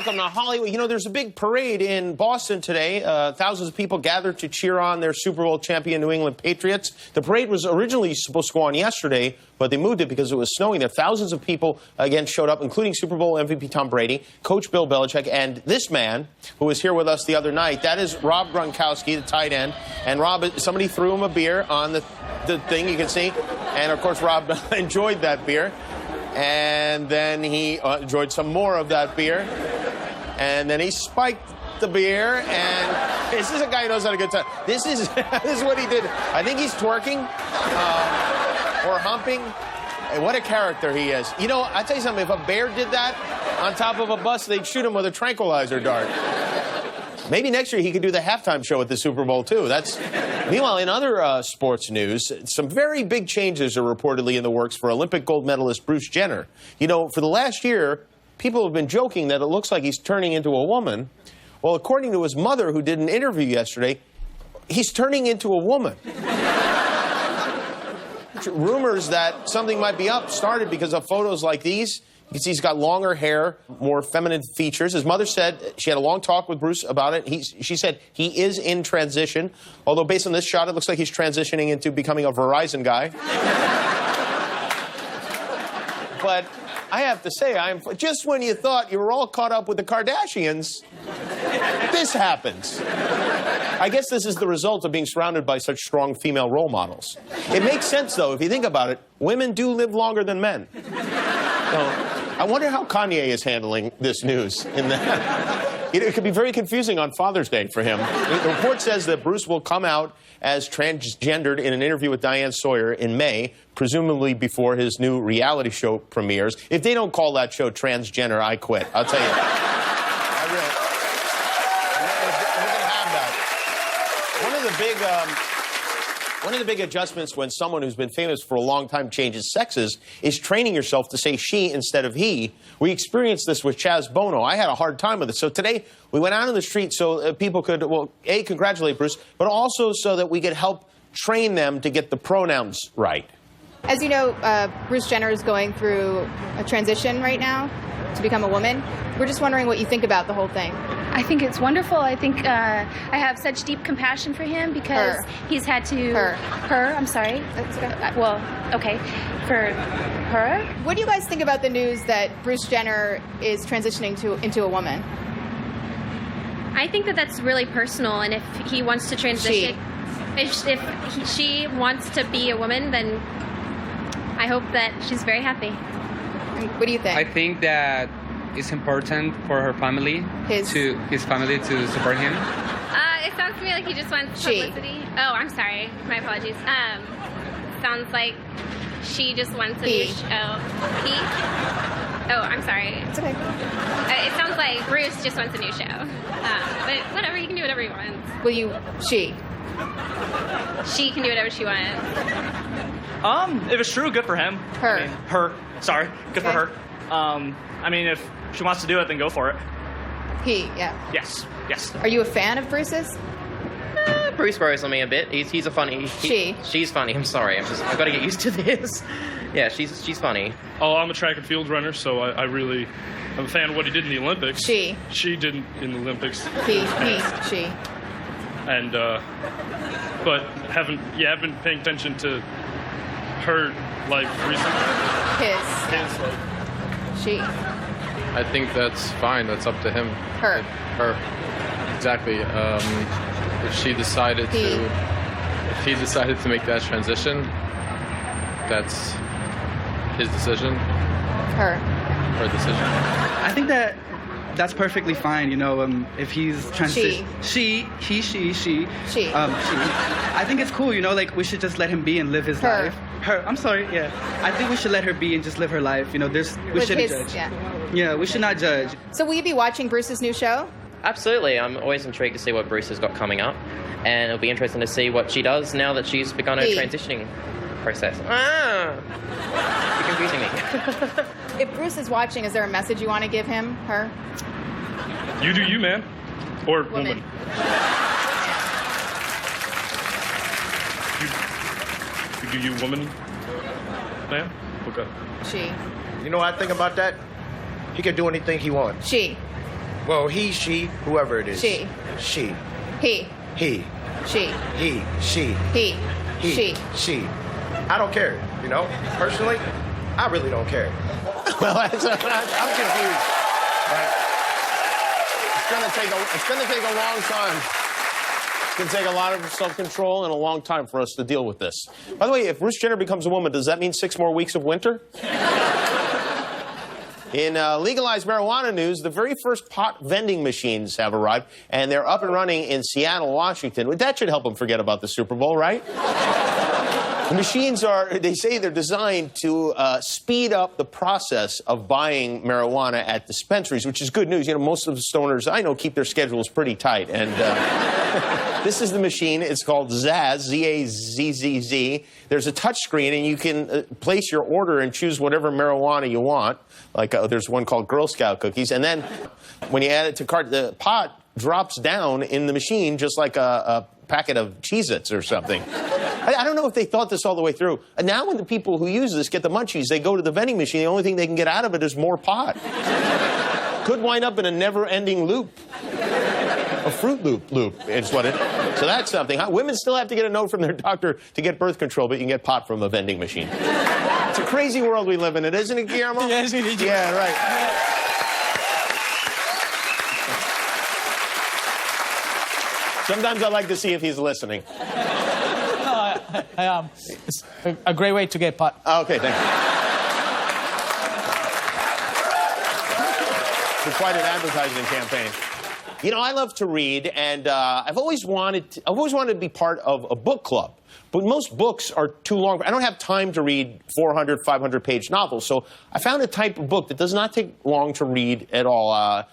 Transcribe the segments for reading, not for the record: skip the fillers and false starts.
welcome to Hollywood. You know, there's a big parade in Boston today. Thousands of people gathered to cheer on their Super Bowl champion New England Patriots. The parade was originally supposed to go on yesterday, but they moved it because it was snowing there. Thousands of people, again, showed up, including Super Bowl MVP Tom Brady, Coach Bill Belichick, and this man who was here with us the other night. That is Rob Gronkowski, the tight end. And Rob, somebody threw him a beer on the thing, you can see. And, of course, Rob enjoyed that beer. And then he enjoyed some more of that beer. And then he spiked the beer. And this is a guy who knows how to get time. This is what he did. I think he's twerking or humping. And what a character he is. You know, I tell you something. If a bear did that on top of a bus, they'd shoot him with a tranquilizer dart. Maybe next year he could do the halftime show at the Super Bowl, too. Meanwhile, in other sports news, some very big changes are reportedly in the works for Olympic gold medalist Bruce Jenner. You know, for the last year, people have been joking that it looks like he's turning into a woman. Well, according to his mother, who did an interview yesterday, he's turning into a woman. Rumors that something might be up started because of photos like these. You can see he's got longer hair, more feminine features. His mother said she had a long talk with Bruce about it. She said he is in transition, although based on this shot, it looks like he's transitioning into becoming a Verizon guy. But I have to say, just when you thought you were all caught up with the Kardashians, this happens. I guess this is the result of being surrounded by such strong female role models. It makes sense, though, if you think about it. Women do live longer than men. So, I wonder how Kanye is handling this news. It could be very confusing on Father's Day for him. The report says that Bruce will come out as transgendered in an interview with Diane Sawyer in May, presumably before his new reality show premieres. If they don't call that show Transgender, I quit. I'll tell you. I really. We're going to have that. One of the big adjustments when someone who's been famous for a long time changes sexes is training yourself to say she instead of he. We experienced this with Chaz Bono. I had a hard time with it. So today we went out on the street so people could, well, A, congratulate Bruce, but also so that we could help train them to get the pronouns right. As you know, Bruce Jenner is going through a transition right now to become a woman. We're just wondering what you think about the whole thing. I think it's wonderful. I think I have such deep compassion for him because he's had to... Her, I'm sorry. That's okay. Well, okay. For her? What do you guys think about the news that Bruce Jenner is transitioning into a woman? I think that that's really personal, and if he wants to transition... If she wants to be a woman, then I hope that she's very happy. What do you think? I think that it's important for her family, his family, to support him. It sounds to me like he just wants publicity. Oh, I'm sorry. My apologies. Sounds like she just wants a new show. He? Oh, I'm sorry. It's okay. It sounds like Bruce just wants a new show. But whatever, he can do whatever he wants. She can do whatever she wants. If it's true, good for him. Her. Sorry, good for her. I mean, if she wants to do it, then go for it. Yes. Are you a fan of Bruce's? Bruce worries on me a bit. He's a funny... She's funny. I'm sorry. I've got to get used to this. Yeah, she's funny. Oh, I'm a track and field runner, so I'm a fan of what he did in the Olympics. She didn't in the Olympics. She. And, but haven't been paying attention to her life recently. His life. She. I think that's fine. That's up to him. Her. Exactly. If he decided to make that transition, that's his decision. Her decision. I think that's perfectly fine, you know, if he's transition. She. I think it's cool, you know, like we should just let him be and live his life. I'm sorry, yeah. I think we should let her be and just live her life, you know, we shouldn't judge. Yeah, we should not judge. So will you be watching Bruce's new show? Absolutely. I'm always intrigued to see what Bruce has got coming up, and it'll be interesting to see what she does now that she's begun her transitioning process. You're confusing me. If Bruce is watching, is there a message you want to give him, her? You do you, man. Or woman. You do you, woman, man? Okay. She. You know what I think about that? He can do anything he wants. She. Well, he, she, whoever it is. She. She. He. He. She. He. She. He. She. She. I don't care, you know? Personally, I really don't care. Well, I'm confused. Right. It's gonna take a long time. It's going to take a lot of self-control and a long time for us to deal with this. By the way, if Bruce Jenner becomes a woman, does that mean 6 more weeks of winter? In legalized marijuana news, the very first pot vending machines have arrived, and they're up and running in Seattle, Washington. That should help them forget about the Super Bowl, right? The machines they say they're designed to speed up the process of buying marijuana at dispensaries, which is good news. You know, most of the stoners I know keep their schedules pretty tight. And this is the machine. It's called Zazz, Z-A-Z-Z-Z. There's a touch screen, and you can place your order and choose whatever marijuana you want. Like there's one called Girl Scout cookies. And then when you add it to cart, the pot drops down in the machine just like a packet of Cheez-Its or something. I don't know if they thought this all the way through. And now when the people who use this get the munchies, they go to the vending machine. The only thing they can get out of it is more pot. Could wind up in a never-ending loop. A Fruit Loop is what it is. So that's something. Women still have to get a note from their doctor to get birth control, but you can get pot from a vending machine. It's a crazy world we live in, isn't it, Guillermo? Yes, it is. Yeah, right. Sometimes I like to see if he's listening. I am. It's a great way to get pot. Okay, thank you. It's quite an advertising campaign. You know, I love to read, and I've always wanted to be part of a book club. But most books are too long. I don't have time to read 400, 500-page novels. So I found a type of book that does not take long to read at all.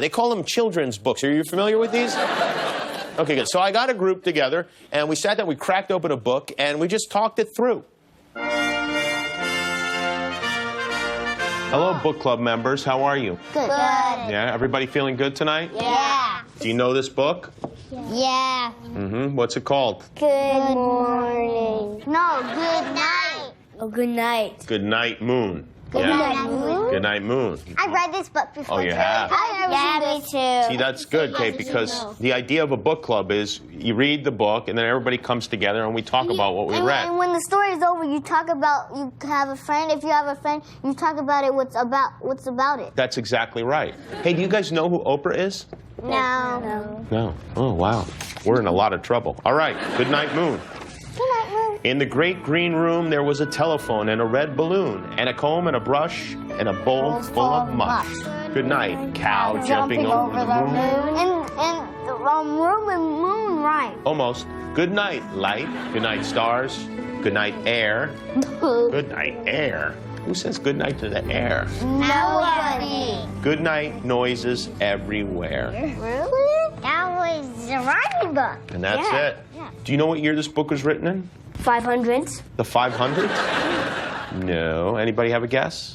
They call them children's books. Are you familiar with these? Okay, good. So I got a group together, and we sat down, we cracked open a book, and we just talked it through. Hello, book club members. How are you? Good. Yeah, everybody feeling good tonight? Yeah. Do you know this book? Yeah. Mm-hmm. What's it called? Good morning. No, good night. Oh, good night. Good Night Moon. Good night, Moon. Good Night Moon. I read this book before. Oh, you have? Yeah, me too. See, that's good, Kate, because the idea of a book club is you read the book, and then everybody comes together, and we talk about what we read. And when the story is over, you have a friend. If you have a friend, you talk about it, what's about it. That's exactly right. Hey, do you guys know who Oprah is? No. No. Oh, wow. We're in a lot of trouble. All right. Good Night Moon. Good night, Moon. In the great green room, there was a telephone and a red balloon and a comb and a brush and a bowl full of mush. Good night, cow jumping over the moon. And the room and moon rhyme. Almost. Good night, light. Good night, stars. Good night, air. Good night, air. Who says good night to the air? Nobody. Good night, noises everywhere. Really? That was the rhyming book. And that's it. Yeah. Do you know what year this book was written in? 500s. The 500s? No. Anybody have a guess?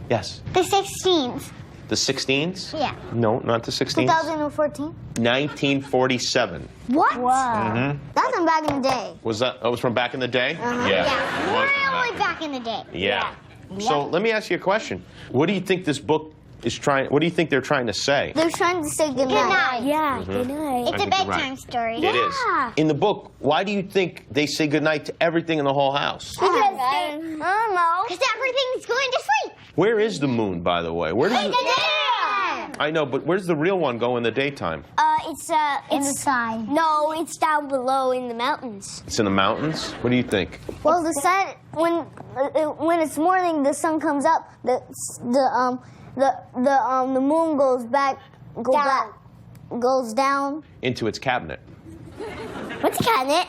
Yes. The 16th. The 16s? Yeah. No, not the 16s. 2014. 1947. What? Wow. Mm-hmm. That's from back in the day. Was that from back in the day? Uh-huh. Yeah. It was Really back in the day. Yeah. So let me ask you a question. What do you think this book is trying? What do you think they're trying to say? They're trying to say good night. Yeah, good night. It's a bedtime story. It is. In the book, why do you think they say goodnight to everything in the whole house? Because I don't know. Because everything's going to sleep. Where is the moon, by the way? Where does It's there. I know, but where's the real one go in the daytime? It's in the sky. No, it's down below in the mountains. It's in the mountains? What do you think? Well, the sun when it's morning, the sun comes up. The moon goes down Into its cabinet. What's a cabinet?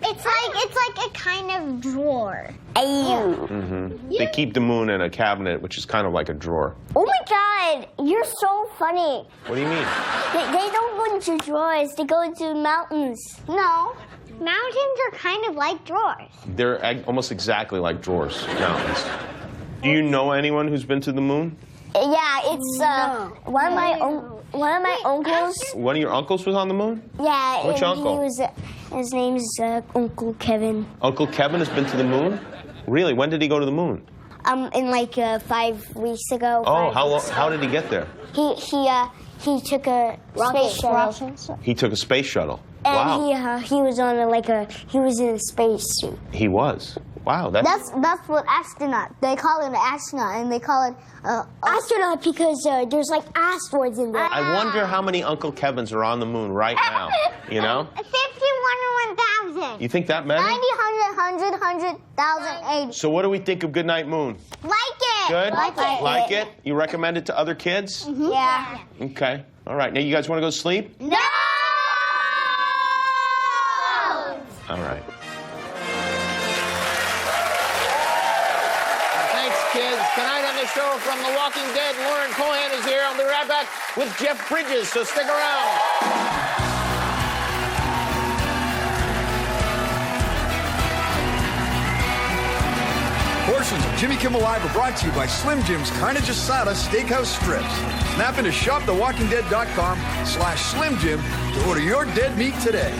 It's like a kind of drawer. Mm-hmm. They keep the moon in a cabinet, which is kind of like a drawer. Oh my God, you're so funny. What do you mean? They don't go into drawers. They go into mountains. No, mountains are kind of like drawers. They're almost exactly like drawers, mountains. Do you know anyone who's been to the moon? Yeah, it's one of my uncles. One of your uncles was on the moon? Yeah. Which uncle? His name's Uncle Kevin. Uncle Kevin has been to the moon? Really? When did he go to the moon? In like 5 weeks ago. Oh, how did he get there? he took a space shuttle. He took a space shuttle. And wow. he was on he was in a space suit. He was. Wow, that's what astronaut. They call it an astronaut, and they call it astronaut because there's like asteroids in there. I wonder how many Uncle Kevins are on the moon right now. You know? 51,000. You think that many? 90, 100, 100,000, 80. So what do we think of Goodnight Moon? Like it. Good? Like it? You recommend it to other kids? Mm-hmm. Yeah. Okay. All right. Now you guys want to go to sleep? No! All right. Kids. Tonight on the show from The Walking Dead, Lauren Cohan is here. I'll be right back with Jeff Bridges, so stick around. Portions of Jimmy Kimmel Live are brought to you by Slim Jim's Carne Asada Steakhouse Strips. Snap into shopthewalkingdead.com/Slim Jim to order your dead meat today.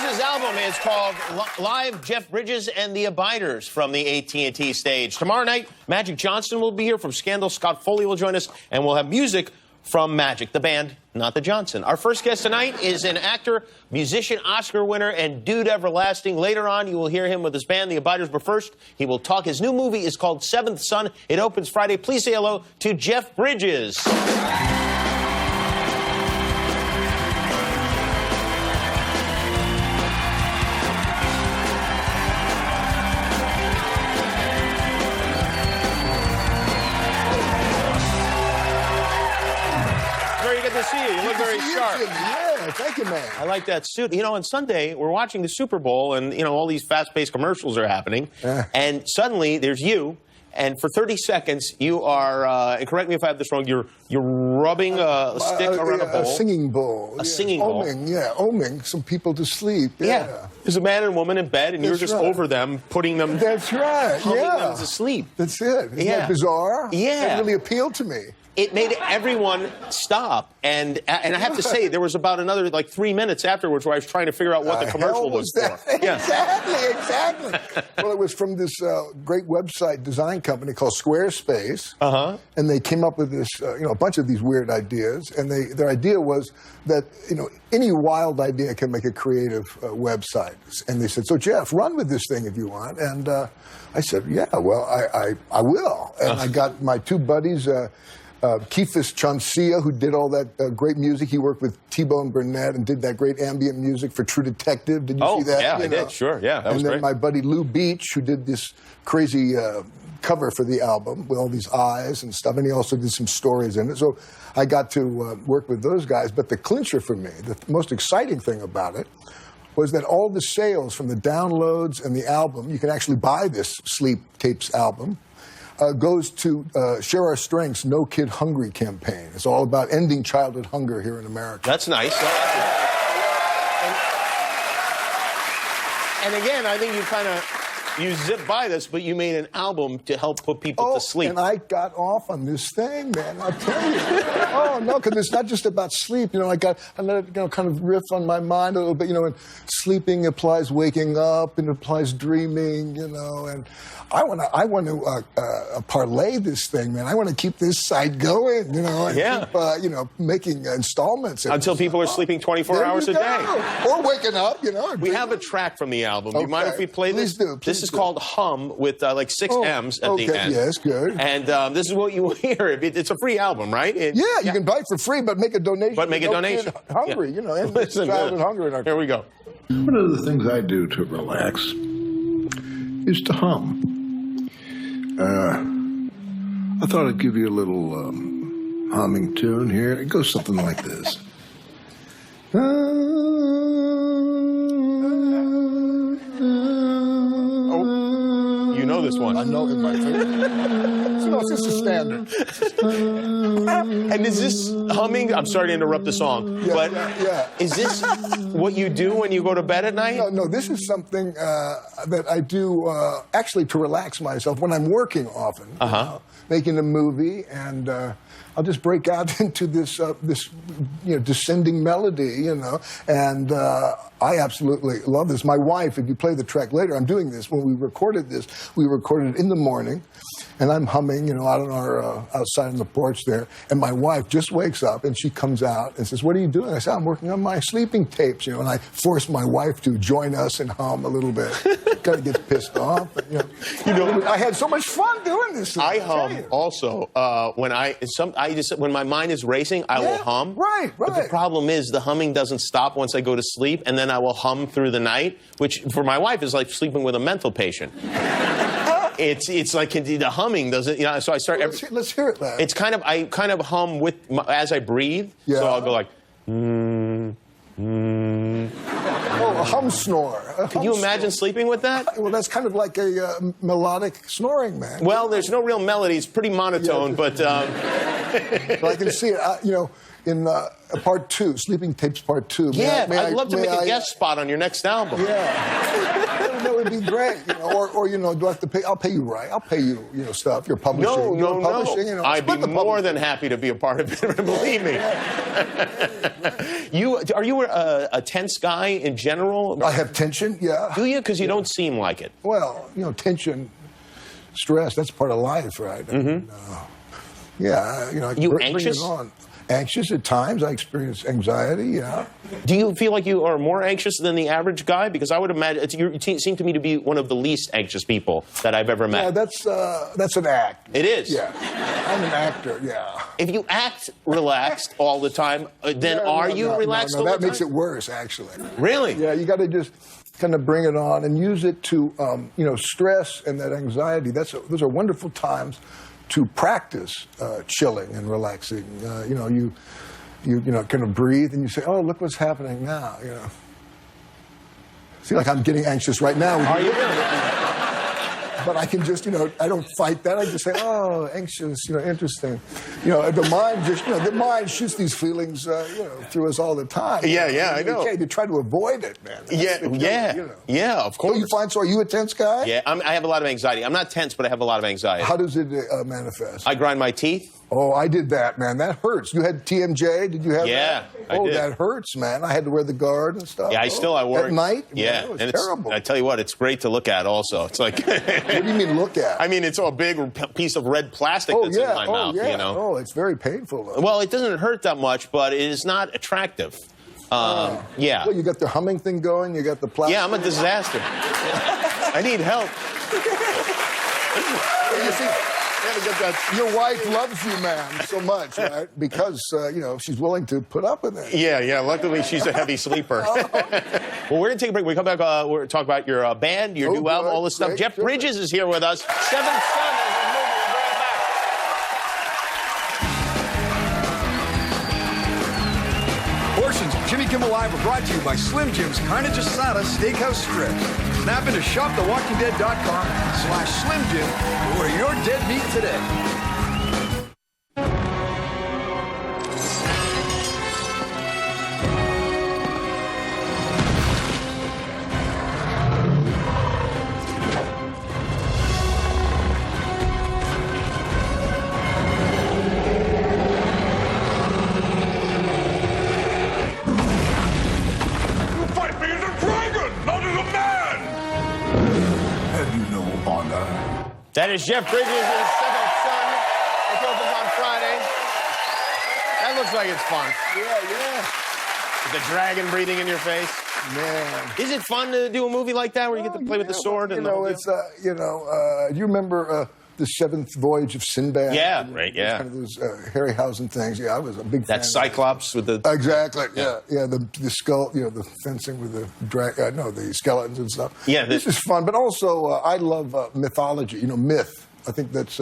His album is called Live Jeff Bridges and the Abiders from the AT&T stage. Tomorrow night, Magic Johnson will be here from Scandal. Scott Foley will join us, and we'll have music from Magic, the band, not the Johnson. Our first guest tonight is an actor, musician, Oscar winner, and dude everlasting. Later on, you will hear him with his band, the Abiders. But first, he will talk. His new movie is called Seventh Son. It opens Friday. Please say hello to Jeff Bridges. To see you. You look very sharp. Yeah, thank you, man. I like that suit. You know, on Sunday, we're watching the Super Bowl, and, you know, all these fast-paced commercials are happening. And suddenly, there's you, and for 30 seconds, you are, and correct me if I have this wrong, you're rubbing a stick around a bowl. A singing bowl. A singing bowl. Oming some people to sleep. Yeah. There's a man and woman in bed, and you're just over them, putting them... That's right, putting them to sleep. That's it. Isn't that bizarre? Yeah. It really appealed to me. It made everyone stop, and I have to say, there was about another, 3 minutes afterwards where I was trying to figure out what the commercial was for. Yeah. Exactly. Well, it was from this great website design company called Squarespace, and they came up with this, a bunch of these weird ideas, and their idea was that, any wild idea can make a creative website. And they said, so Jeff, run with this thing if you want. And I said, yeah, well, I will. And I got my two buddies, Keefus Chansia, who did all that great music. He worked with T-Bone Burnett and did that great ambient music for True Detective. Did you see that? Yeah, I did. Sure, yeah, that was great. And then my buddy Lou Beach, who did this crazy cover for the album with all these eyes and stuff, and he also did some stories in it. So I got to work with those guys. But the clincher for me, the most exciting thing about it, was that all the sales from the downloads and the album, you can actually buy this Sleep Tapes album, goes to Share Our Strength's No Kid Hungry campaign. It's all about ending childhood hunger here in America. That's nice. And again, I think you zipped by this, but you made an album to help put people to sleep. And I got off on this thing, man. I'll tell you. Oh no, because it's not just about sleep. I let it kind of riff on my mind a little bit. And sleeping implies waking up, and implies dreaming. And I want to parlay this thing, man. I want to keep this side going. And keep, making installments until people are sleeping 24 hours a day, or waking up. We have a track from the album. Do you mind if we play this? Please do. This is called Hum with 6 M's at the end. Yes, good. And this is what you will hear. It's a free album, right? You can buy it for free, but make a donation. But make a donation. Hungry, end childhood hunger in our Here we go. One of the things I do to relax is to hum. I thought I'd give you a little humming tune here. It goes something like this. You know this one. I know it by so it's just a standard. And is this humming? I'm sorry to interrupt the song, but is this what you do when you go to bed at night? No, this is something that I do actually to relax myself when I'm working often, making a movie, and I'll just break out into this descending melody, and I absolutely love this. My wife, if you play the track later, I'm doing this. When we recorded this, we recorded it in the morning, and I'm humming, out on our outside on the porch there, and my wife just wakes up and she comes out and says, "What are you doing?" I said, "I'm working on my sleeping tapes," and I forced my wife to join us and hum a little bit. Kind of gets pissed off, but, I had so much fun doing this. I hum also when when my mind is racing, I will hum. Right. But the problem is the humming doesn't stop once I go to sleep, and then I will hum through the night, which for my wife is like sleeping with a mental patient. It's like the humming doesn't, so I start. Let's hear it, lad. It's I kind of hum as I breathe. Yeah. So I'll go like. Oh, a hum snore. Can you imagine sleeping with that? Well, that's kind of like a melodic snoring, man. Well, there's no real melody. It's pretty monotone, but. But I can see it, in part 2, Sleeping Tapes Part 2. I'd love to make a guest spot on your next album. Yeah. That would be great. Or do I have to pay? I'll pay you, right? I'll pay you, stuff. You're publishing. No. Publishing, I'd be more than happy to be a part of it, believe me. Are you a tense guy in general? I have tension, yeah. Do you? Because you don't seem like it. Well, tension, stress, that's part of life, right? Mm-hmm. I you bring anxious? It on. Anxious at times. I experience anxiety, yeah. Do you feel like you are more anxious than the average guy? Because I would imagine, you seem to me to be one of the least anxious people that I've ever met. Yeah, that's an act. It is? Yeah. I'm an actor, yeah. If you act relaxed all the time, then are you relaxed all the time? That makes it worse, actually. Really? Yeah, you got to just kind of bring it on and use it to, stress and that anxiety. Those are wonderful times to practice chilling and relaxing. You kind of breathe and you say, "Oh, look what's happening now." See, like I'm getting anxious right now. Are you? But I can just, I don't fight that. I just say, "Oh, anxious, interesting." The mind the mind shoots these feelings, through us all the time. Yeah, I know. You try to avoid it, man. Yeah, of course. So you find, are you a tense guy? Yeah, I have a lot of anxiety. I'm not tense, but I have a lot of anxiety. How does it manifest? I grind my teeth. Oh, I did that, man. That hurts. You had TMJ? Did you have that? Yeah, I did. That hurts, man. I had to wear the guard and stuff. Yeah, I wore it. At night? Yeah. Man, it was terrible. I tell you what, it's great to look at also. It's like... What do you mean look at? I mean, it's a big piece of red plastic that's in my mouth, Oh, it's very painful, though. Well, it doesn't hurt that much, but it is not attractive. Yeah. Well, you got the humming thing going, you got the plastic. Yeah, I'm a disaster. I need help. You see, your wife loves you, man, so much, right? Because, she's willing to put up with it. Yeah. Luckily, she's a heavy sleeper. Well, we're going to take a break. When we come back, we're going to talk about your band, your new album, all this stuff. Jeff Bridges is here with us. Seventh Son is his movie. We'll be right back. Portions of Jimmy Kimmel Live are brought to you by Slim Jim's Carne Asada Steakhouse Strips. Snap into shopthewalkingdead.com/Slim Jim to order your dead meat today. That is Jeff Bridges' Seventh Son. It opens on Friday. That looks like it's fun. Yeah. With the dragon breathing in your face. Man. Is it fun to do a movie like that where you get to play with the sword? And do you remember The Seventh Voyage of Sinbad? Yeah, right, yeah. Kind of those Harryhausen things. Yeah, I was a big fan. That Cyclops with the... Exactly, yeah. The skull, the fencing with the the skeletons and stuff. Yeah. This is fun, but also I love mythology, myth. I think that's...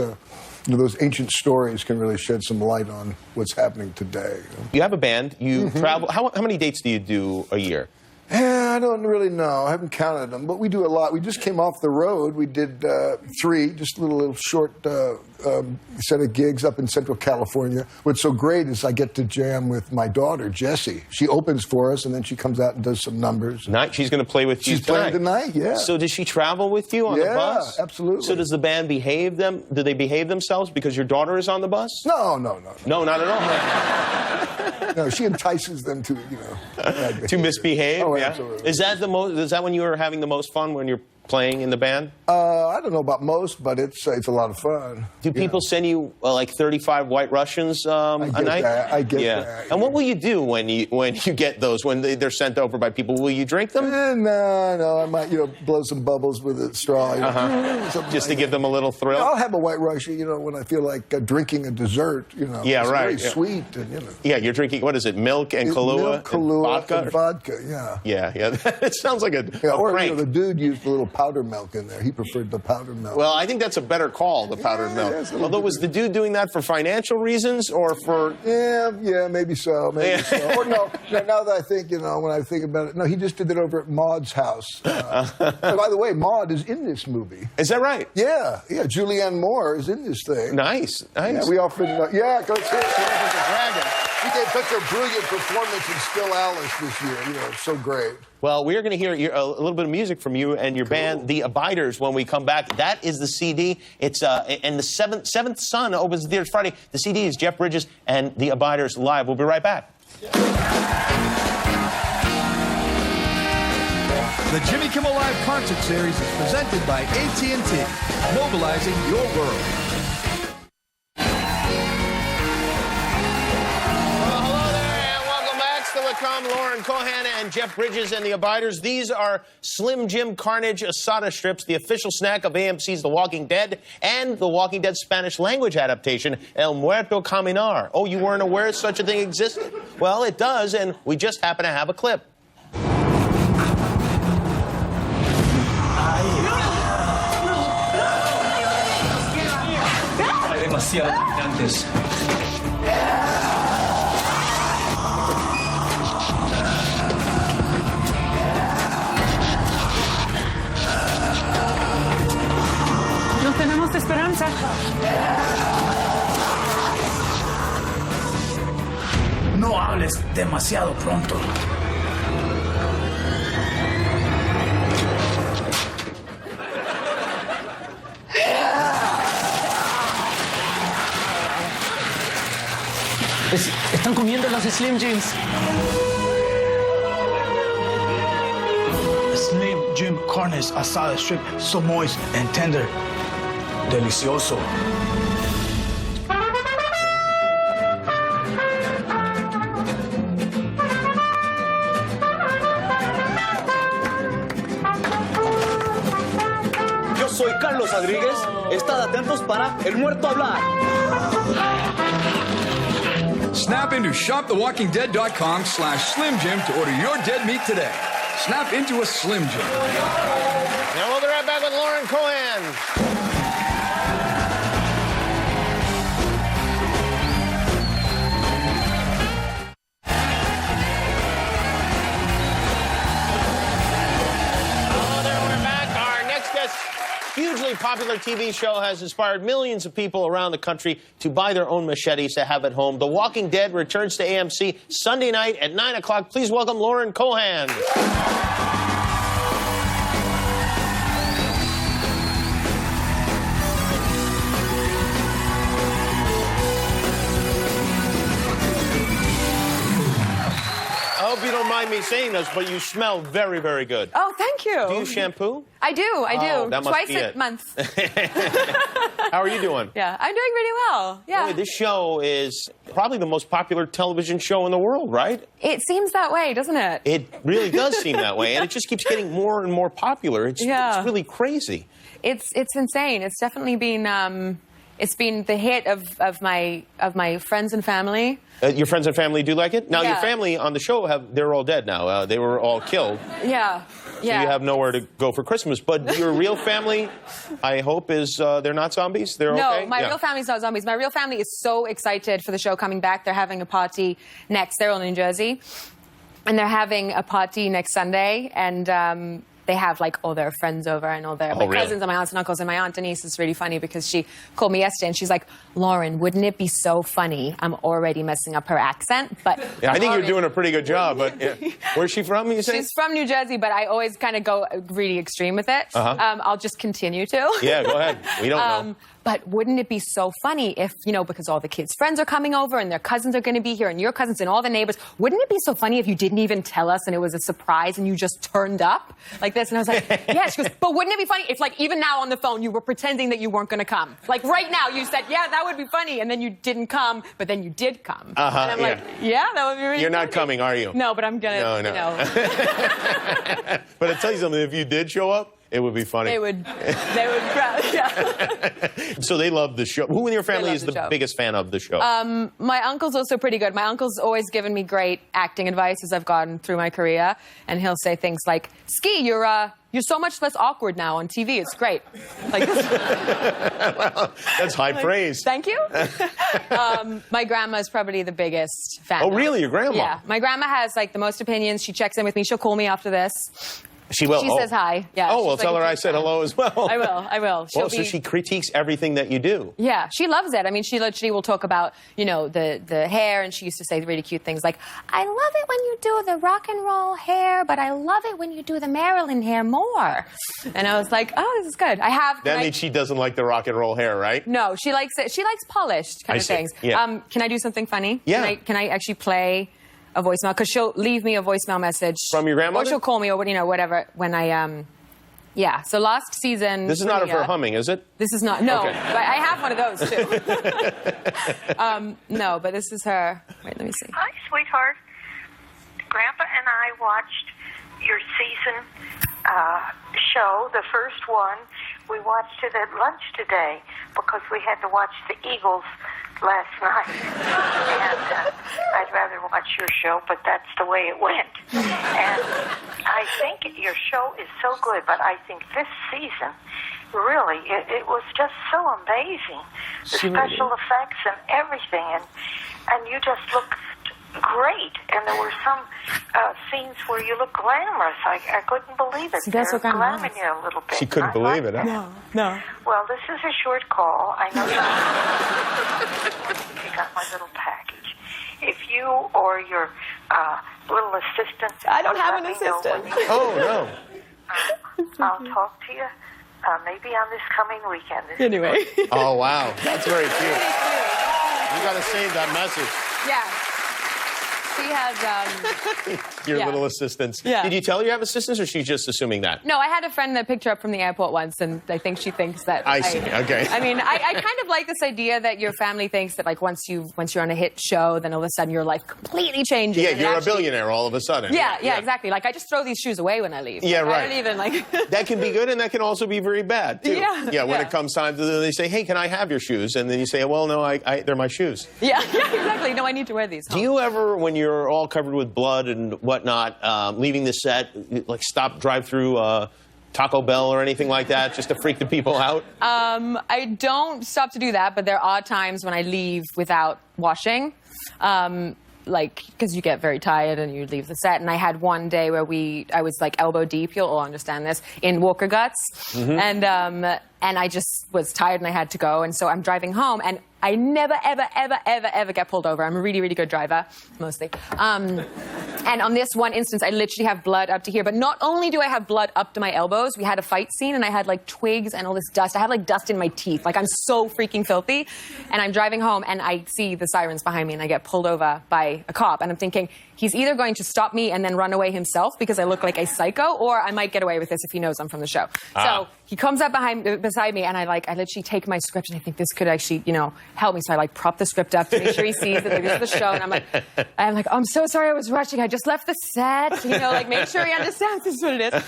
those ancient stories can really shed some light on what's happening today. You have a band. You travel. How many dates do you do a year? I don't really know. I haven't counted them, but we do a lot. We just came off the road. We did 3, just a little short set of gigs up in Central California. What's so great is I get to jam with my daughter, Jessie. She opens for us, and then she comes out and does some numbers. She's going to play with you She's playing tonight, yeah. So does she travel with you on the bus? Yeah, absolutely. So does the band behave them? Do they behave themselves because your daughter is on the bus? No. No, not at all. No, she entices them to, to misbehave. Oh, yeah. absolutely. Is that when you are having the most fun, when you're playing in the band? I don't know about most, but it's a lot of fun. Do people send you like 35 White Russians a night? I get that. And what will you do when you get those, when they're sent over by people? Will you drink them? No. I might blow some bubbles with a straw. Just to give them a little thrill? I'll have a White Russian, when I feel like drinking a dessert. Yeah, it's right. Very sweet. And, Yeah, you're drinking, what is it, milk and Kahlua? Milk, Kahlua, and vodka, yeah. Yeah. It sounds like a prank. The dude used a little powdered milk in there. He preferred the powdered milk. Well, I think that's a better call, the powdered milk. Although, was the dude doing that for financial reasons or for... Yeah, maybe so. Or no, now that I think, when I think about it, no, he just did it over at Maud's house. By the way, Maud is in this movie. Is that right? Yeah. Julianne Moore is in this thing. Nice. Yeah, we often... go see it. The Dragon. She gave such a brilliant performance in Still Alice this year. It's so great. Well, we are going to hear a little bit of music from you and your band, The Abiders, when we come back. That is the CD. It's and the Seventh Son opens the theaters Friday. The CD is Jeff Bridges and The Abiders live. We'll be right back. The Jimmy Kimmel Live concert series is presented by AT&T, mobilizing your world. Lauren Cohan and Jeff Bridges and The Abiders. These are Slim Jim Carnage Asada strips, the official snack of AMC's The Walking Dead and The Walking Dead Spanish language adaptation, El Muerto Caminar. Oh, you weren't aware such a thing existed? Well, it does, and we just happen to have a clip. Hay demasiados habitantes. No tenemos esperanza. No hables demasiado pronto. Están comiendo las Slim Jims. Slim Jim Carnage Asada Strip, so moist and tender. Delicioso. Yo soy Carlos Rodríguez. Estad atentos para El Muerto Hablar. Snap into shopthewalkingdead.com/Slim Jim to order your dead meat today. Snap into a Slim Jim. Now we'll be right back with Lauren Cohan. Hugely popular TV show has inspired millions of people around the country to buy their own machetes to have at home. The Walking Dead returns to AMC Sunday night at 9 o'clock. Please welcome Lauren Cohan. I hope you don't mind me saying this, but you smell very, very good. Oh, thank you. Do you shampoo? I do. Oh, that must Twice be a it. month. How are you doing? Yeah, I'm doing really well. Yeah. Boy, this show is probably the most popular television show in the world, right? It seems that way, doesn't it? It really does seem that way, and it just keeps getting more and more popular. It's really crazy. It's insane. It's definitely been it's been the hit of my friends and family. Your friends and family do like it? Now, Yeah. your family on the show, they're all dead now. They were all killed. Yeah. So you have nowhere to go for Christmas. But your real family, I hope, is they're not zombies? They're okay? No, my real family's not zombies. My real family is so excited for the show coming back. They're having a party next. They're all in New Jersey. and they're having a party next Sunday, and they have like all their friends over and all their my cousins and my aunts and uncles, and my aunt Denise is really funny because she called me yesterday and she's like, Lauren, wouldn't it be so funny? I'm already messing up her accent, but yeah, I think you're doing a pretty good job. But where's she from? You say she's from New Jersey, but I always kind of go really extreme with it. I'll just continue to. Yeah, go ahead. We don't know. But wouldn't it be so funny if, you know, because all the kids' friends are coming over and their cousins are going to be here and your cousins and all the neighbors, wouldn't it be so funny if you didn't even tell us and it was a surprise and you just turned up like this? And I was like, yeah. She goes, but wouldn't it be funny if, like, even now on the phone, you were pretending that you weren't going to come? Like, right now, you said, yeah, that would be funny. And then you didn't come, but then you did come. And I'm like, yeah, that would be really You're funny. not coming, are you? No, but I'm going to, No. But I'll tell you something. If you did show up, it would be funny. They would probably, yeah. So they love the show. Who in your family is the biggest fan of the show? My uncle's also pretty good. My uncle's always given me great acting advice as I've gone through my career, and he'll say things like, "Ski, you're so much less awkward now on TV. It's great." Like this. Well, that's high praise. Thank you. My grandma is probably the biggest fan. Oh, really? Your grandma? Yeah. My grandma has like the most opinions. She checks in with me. She'll call me after this. She will. She says hi. Yeah. Oh, well, tell her I said hello as well. I will. So she critiques everything that you do. Yeah, she loves it. I mean, she literally will talk about, you know, the hair, and she used to say really cute things like, I love it when you do the rock and roll hair, but I love it when you do the Marilyn hair more. And I was like, oh, this is good. That means she doesn't like the rock and roll hair, right? No, she likes it. She likes polished kind of things. Yeah. Can I do something funny? Yeah. Can I actually play a voicemail? Because she'll leave me a voicemail message. From your grandmother? Or she'll call me, or, you know, whatever, when I, yeah. So last season... This is not of her humming, is it? This is not, no. Okay. But I have one of those, too. No, but this is her. Wait, let me see. Hi, sweetheart. Grandpa and I watched your season show, the first one. We watched it at lunch today because we had to watch the Eagles last night. And I'd rather watch your show, but that's the way it went. And I think your show is so good, but I think this season, really, it was just so amazing. The special effects and everything. And you just looked great. And there were some scenes where you look glamorous. I couldn't believe it. She does look glamorous. Glamming you a little bit. She couldn't believe it, huh? No. Well, this is a short call. I know you got my little package. If you or your little assistant... I don't have an assistant. Oh, no. I'll talk to you maybe on this coming weekend. Anyway. Oh, wow. That's very cute. You got to save that message. Yeah. She has, Your little assistants. Yeah. Did you tell her you have assistants, or she's just assuming that? No, I had a friend that picked her up from the airport once, and I think she thinks that... I see, okay. I mean, I kind of like this idea that your family thinks that, like, once you're on a hit show, then all of a sudden your life completely changes. Yeah, you're a billionaire all of a sudden. Yeah, exactly. Like, I just throw these shoes away when I leave. Yeah, right. I don't even, like... That can be good, and that can also be very bad, too. Yeah. When it comes time to... They say, hey, can I have your shoes? And then you say, well, no, they're my shoes. Yeah, exactly. No, I need to wear these. Do you ever, when you're all covered with blood and whatnot, leaving the set, like drive through Taco Bell or anything like that, just to freak the people out? I don't stop to do that, but there are times when I leave without washing. Like, because you get very tired and you leave the set. And I had one day where I was like elbow deep, you'll all understand this, in Walker Guts. Mm-hmm. And I just was tired and I had to go. And so I'm driving home, and I never, ever, ever, ever, ever get pulled over. I'm a really, really good driver, mostly. And on this one instance, I literally have blood up to here. But not only do I have blood up to my elbows, we had a fight scene, and I had, like, twigs and all this dust. I have, like, dust in my teeth. Like, I'm so freaking filthy. And I'm driving home, and I see the sirens behind me, and I get pulled over by a cop. And I'm thinking, he's either going to stop me and then run away himself because I look like a psycho, or I might get away with this if he knows I'm from the show. So he comes up beside me, and I literally take my script, and I think this could actually, help me. So I prop the script up to make sure he sees that this is the show. And I'm like, oh, I'm so sorry, I was rushing. I just left the set. Make sure he understands this is what it is.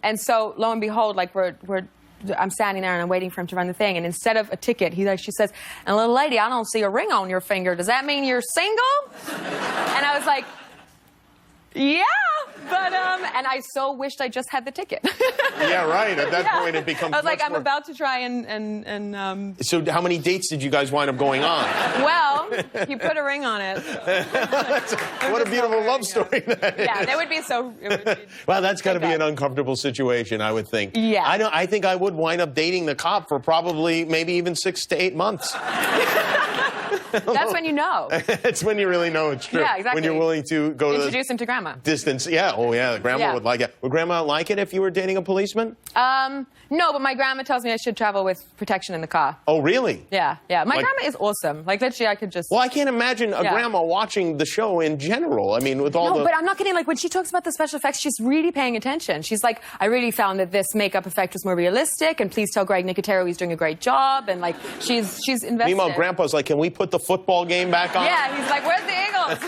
And so lo and behold, I'm standing there and I'm waiting for him to run the thing. And instead of a ticket, she says, and little lady, I don't see a ring on your finger. Does that mean you're single? And I was like, yeah. And I so wished I just had the ticket. Yeah, right. At that point, it becomes. I was like, much I'm more... about to try and. So, how many dates did you guys wind up going on? Well, he put a ring on it. What a beautiful love story that is. Yeah, that would be so. Well, that's got to be an uncomfortable situation, I would think. Yeah. I think I would wind up dating the cop for probably maybe even 6 to 8 months. That's when you know. It's when you really know it's true. Yeah, exactly. When you're willing to go Introduce him to grandma. Distance. Yeah. Oh, yeah. Grandma would like it. Would grandma like it if you were dating a policeman? No, but my grandma tells me I should travel with protection in the car. Oh, really? Yeah. My grandma is awesome. Like, literally, I could just... Well, I can't imagine a grandma watching the show in general. I mean, with all the... No, but I'm not kidding. Like, when she talks about the special effects, she's really paying attention. She's like, I really found that this makeup effect was more realistic, and please tell Greg Nicotero he's doing a great job, and, like, she's invested. Meanwhile, Grandpa's like, can we put the football game back on? Yeah, he's like, where's the Eagles?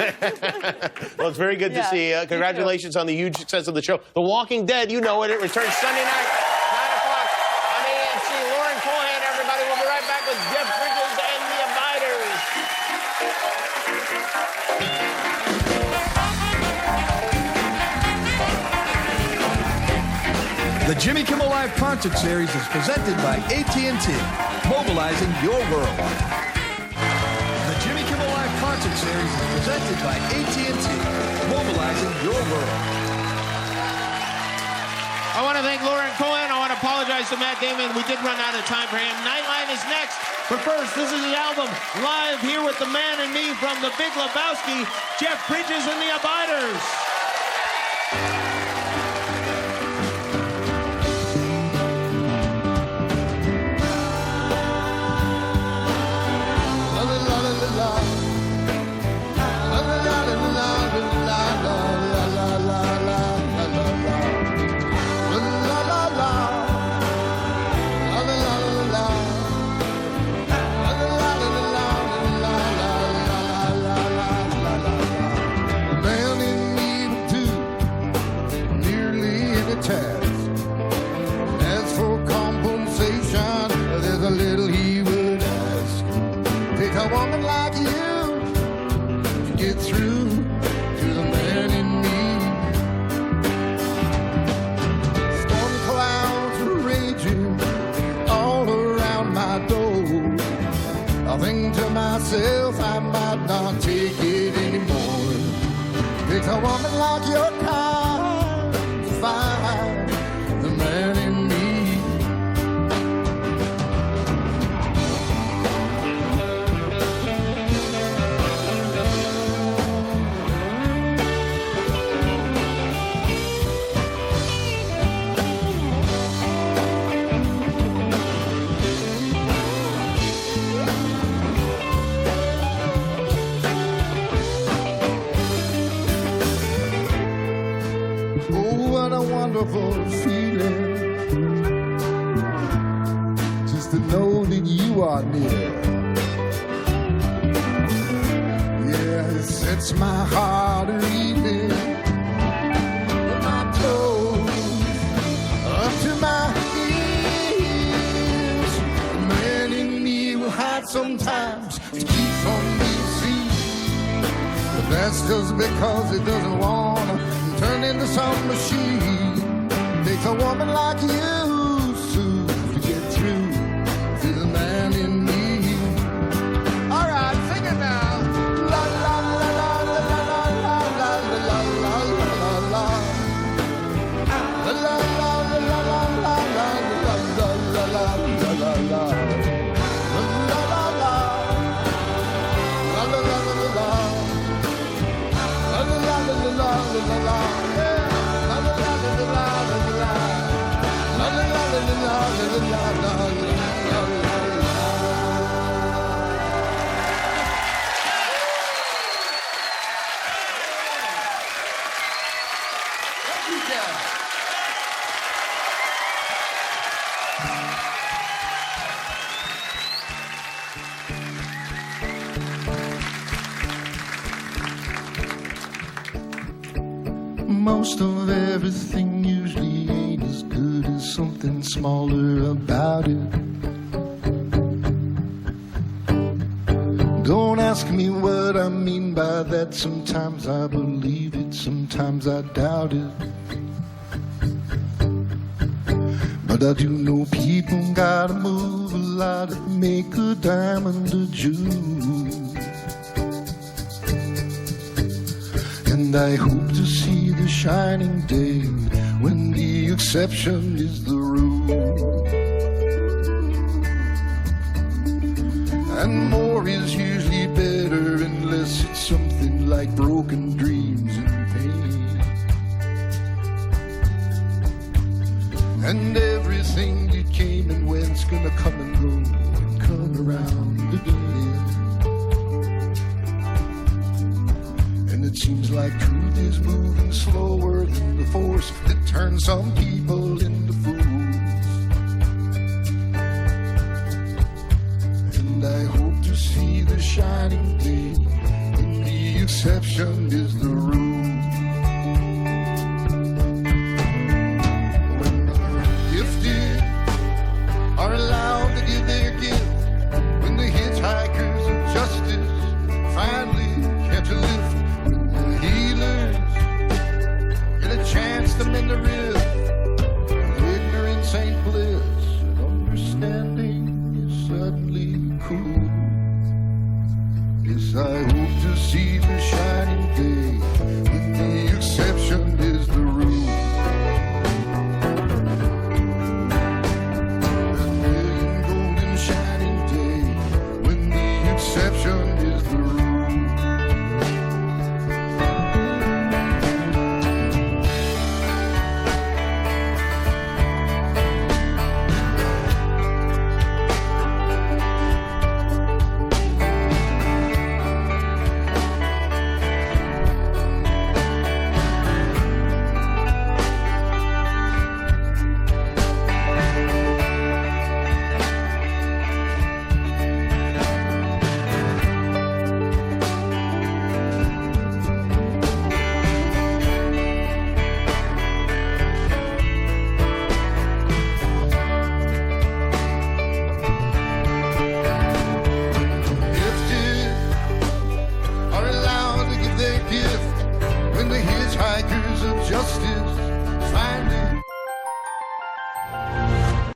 Well, it's very good to see. Congratulations on the huge success of the show. The Walking Dead, you know it. It returns Sunday night, 9 o'clock on AMC. Lauren Cohan, everybody. We'll be right back with Jeff Bridges and the Abiders. The Jimmy Kimmel Live Concert Series is presented by AT&T, mobilizing your world. The Jimmy Kimmel Live Concert Series is presented by AT&T, mobilizing your world. I want to thank Lauren Cohan. I want to apologize to Matt Damon. We did run out of time for him. Nightline is next. But first, this is his album, live here with the man and me from The Big Lebowski, Jeff Bridges and the Abiders. As for compensation, there's a little he would ask. Take a woman like you to get through to the man in me. Storm clouds are raging all around my door. I think to myself I might not take it anymore. Take a woman like your kind to find the man in me. Wonderful feeling just to know that you are near. Yeah, it sets my heart reading from my toes up to my ears. The man in me will hide sometimes to keep from being seen, but that's just because it doesn't want to turn into some machine. Takes a woman like you, Sue, to get through to the man in me. All right, sing it now. La la la la la la la la la la la la. La la la la la la la la la la la la la la. La la la la. La la la la la. La la la la la la la. Most of everything usually ain't as good as something smaller about it. Don't ask me what I mean by that. Sometimes I believe it, sometimes I doubt it. But I do know people gotta move a lot to make a diamond a jewel. And I hope to see the shining day when the exception is the rule. And more is usually better unless it's something like broken dreams and pain. And everything that came and went's gonna come and go and come around again. And it seems like truth is moving slower than the force that turns some people into fools. And I hope to see the shining day when the exception is the rule. When the gifted are allowed to give their gift, when the hitchhikers of justice finally catch a lift, when the healers get a chance to mend the rift, ignorance ain't bliss, and understanding suddenly cool. Yes, I hope to see the